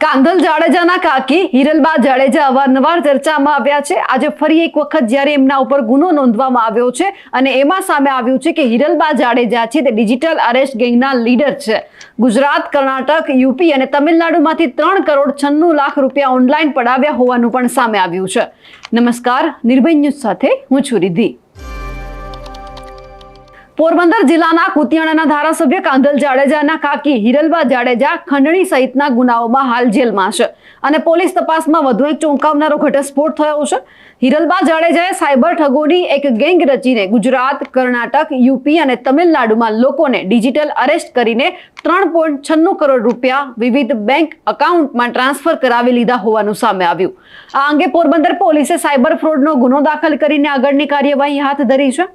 કાંધલ જાડેજાના કાકી હિરલબા જાડેજા અવારનવાર ચર્ચામાં આવ્યા છે। આજે ફરી એક વખત જ્યારે એમના ઉપર ગુનો નોંધવામાં આવ્યો છે અને એમાં સામે આવ્યું છે કે હિરલબા જાડેજા છે તે ડિજિટલ અરેસ્ટ ગેંગના લીડર છે। ગુજરાત, કર્ણાટક, યુપી અને તમિલનાડુમાંથી 3 કરોડ 96 લાખ રૂપિયા ઓનલાઈન પડાવ્યા હોવાનું પણ સામે આવ્યું છે। નમસ્કાર, નિર્ભય ન્યૂઝ સાથે હું છું રિદ્ધિ। પોરબંદર જિલ્લાના કુતિયાણાના ધારાસભ્ય કાંધલ જાડેજાના કાકી હિરલબા જાડેજા ખંડણી સહિતના ગુનાઓમાં હાલ જેલમાં છે અને પોલીસ તપાસમાં વધુ એક ચોંકાવનારો ઘટસ્ફોટ થયો છે। હિરલબા જાડેજાએ સાયબર ઠગોની એક ગેંગ રચીને ગુજરાત, કર્ણાટક, યુપી અને તમિલનાડુમાં લોકોને ડિજિટલ અરેસ્ટ કરીને 3.96 કરોડ રૂપિયા વિવિધ બેંક એકાઉન્ટમાં ટ્રાન્સફર કરાવી લીધા હોવાનું સામે આવ્યું। આ અંગે પોરબંદર પોલીસે સાયબર ફ્રોડનો ગુનો દાખલ કરીને આગળની કાર્યવાહી હાથ ધરી છે।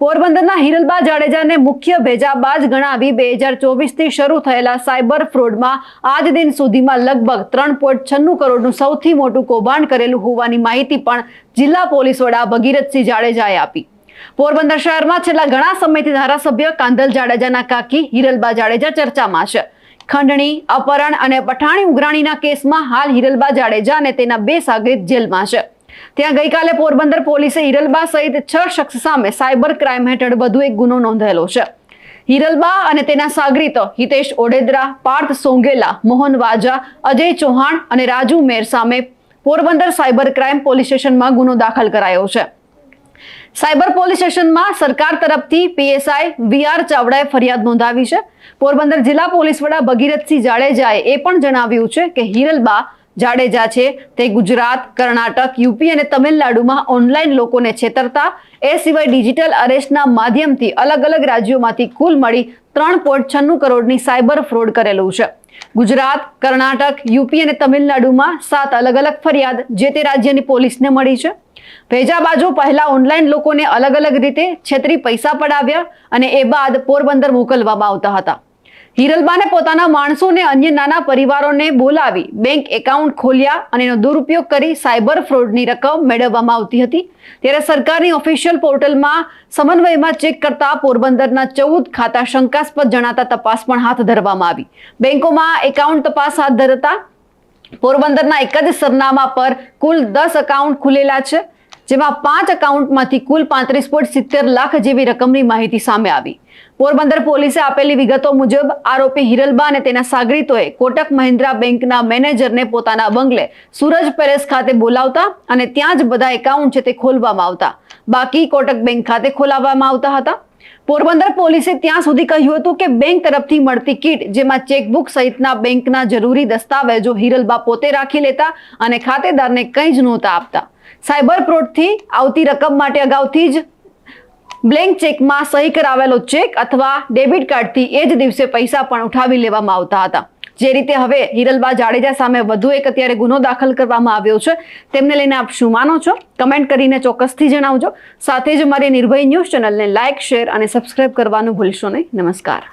પોરબંદરના હિરલબા જાડેજાને મુખ્ય ભેજાબાજ ગણાવી 2024થી શરૂ થયેલા સાયબર ફ્રોડમાં આજ દિન સુધીમાં લગભગ 3.96 કરોડનું સૌથી મોટું કૌભાંડ કરેલું હોવાની માહિતી પણ જિલ્લા પોલીસ વડા ભગીરથસિંહ જાડેજાએ આપી। પોરબંદર શહેરમાં છેલ્લા ઘણા સમયથી ધારાસભ્ય કાંધલ જાડેજાના કાકી હિરલબા જાડેજા ચર્ચામાં છે। ખંડણી, અપહરણ અને પઠાણી ઉઘરાણીના કેસમાં હાલ હિરલબા જાડેજા અને તેના 2 સાગરીત જેલમાં છે। ત્યાં ગઈકાલે પોરબંદર પોલીસે હિરલબા સહિત 6 શખ્સ સામે સાયબર ક્રાઇમ હેઠળ વધુ એક ગુનો નોંધેલો છે। હિરલબા અને તેના સાગરીતો હિતેશ ઓડેદરા, પાર્થ સોંગેલા, મોહન વાજા, અજય ચૌહાણ અને રાજુ મેર સામે પોરબંદર સાયબર ક્રાઇમ પોલીસ સ્ટેશનમાં ગુનો દાખલ કરાયો છે। સાયબર પોલીસ સ્ટેશનમાં સરકાર તરફથી પીએસઆઈ વીઆર ચાવડાએ ફરિયાદ નોંધાવી છે। પોરબંદર જિલ્લા પોલીસ વડા ભગીરથસિંહ જાડેજાએ એ પણ જણાવ્યું છે કે હિરલબા જાડેજા છે તે ગુજરાત, કર્ણાટક, યુપી અને તમિલનાડુમાં ઓનલાઈન લોકોને છેતરતા, એ સિવાય ડિજિટલ અરેસ્ટના માધ્યમથી અલગ અલગ રાજ્યોમાંથી કુલ મળી 3.96 કરોડની સાયબર ફ્રોડ કરેલું છે। ગુજરાત, કર્ણાટક, યુપી અને તમિલનાડુમાં 7 અલગ અલગ ફરિયાદ જે તે રાજ્યની પોલીસને મળી છે। ભેજાબાજો પહેલા ઓનલાઈન લોકોને અલગ અલગ રીતે છેતરી પૈસા પડાવ્યા અને એ બાદ પોરબંદર મોકલવામાં આવતા હતા। હિરલબાને પોતાના માણસોને અન્ય નાના પરિવારોને બોલાવી બેંક એકાઉન્ટ ખોલ્યા અને એનો દુરુપયોગ કરી સાયબર ફ્રોડની રકમ મેળવવામાં આવતી હતી। ત્યારે સરકારની ઓફિશિયલ પોર્ટલમાં સમન્વયમાં ચેક કરતા પોરબંદરના 14 ખાતા શંકાસ્પદ જણાતા તપાસ પણ હાથ ધરવામાં આવી। બેંકોમાં એકાઉન્ટ તપાસ હાથ ધરતા પોરબંદરના એક જ સરનામા પર કુલ 10 એકાઉન્ટ ખુલેલા છે, જેમાં 5 એકાઉન્ટમાંથી કુલ 35.70 લાખ જેવી રકમની માહિતી સામે આવી। પોરબંદર પોલીસે આપેલી વિગતો મુજબ આરોપી હિરલબા અને તેના સાગરીતોએ કોટક મહિન્દ્રા બેંકના મેનેજરને પોતાના બંગલે સૂરજ પેલેસ ખાતે બોલાવતા અને ત્યાં જ બધા એકાઉન્ટ છે તે ખોલવામાં આવતા, બાકી કોટક બેંક ખાતે ખોલાવવામાં આવતા હતા। પોરબંદર પોલીસે ત્યાં સુધી કહ્યું હતું કે બેંક તરફથી મળતી કીટ જેમાં ચેકબુક સહિતના બેંકના જરૂરી દસ્તાવેજો હિરલબા પોતે રાખી લેતા અને ખાતેદારને કંઈ જ નહોતા આપતા। સાયબર ફ્રોડથી આવતી રકમ માટે અગાઉથી જ બ્લેન્ક ચેકમાં સહી કરાવેલો ચેક અથવા ડેબિટ કાર્ડથી એ જ દિવસે પૈસા પણ ઉઠાવી લેવામાં આવતા હતા। જે રીતે હવે હિરલબા જાડેજા સામે વધુ એક અત્યારે ગુનો દાખલ કરવામાં આવ્યો છે, તેમને લઈને આપ શું માનો છો? કમેન્ટ કરીને ચોક્કસથી જણાવજો। સાથે જ અમારી નિર્ભય ન્યૂઝ ચેનલને લાઇક, શેર અને સબસ્ક્રાઇબ કરવાનું ભૂલશો નહીં। નમસ્કાર।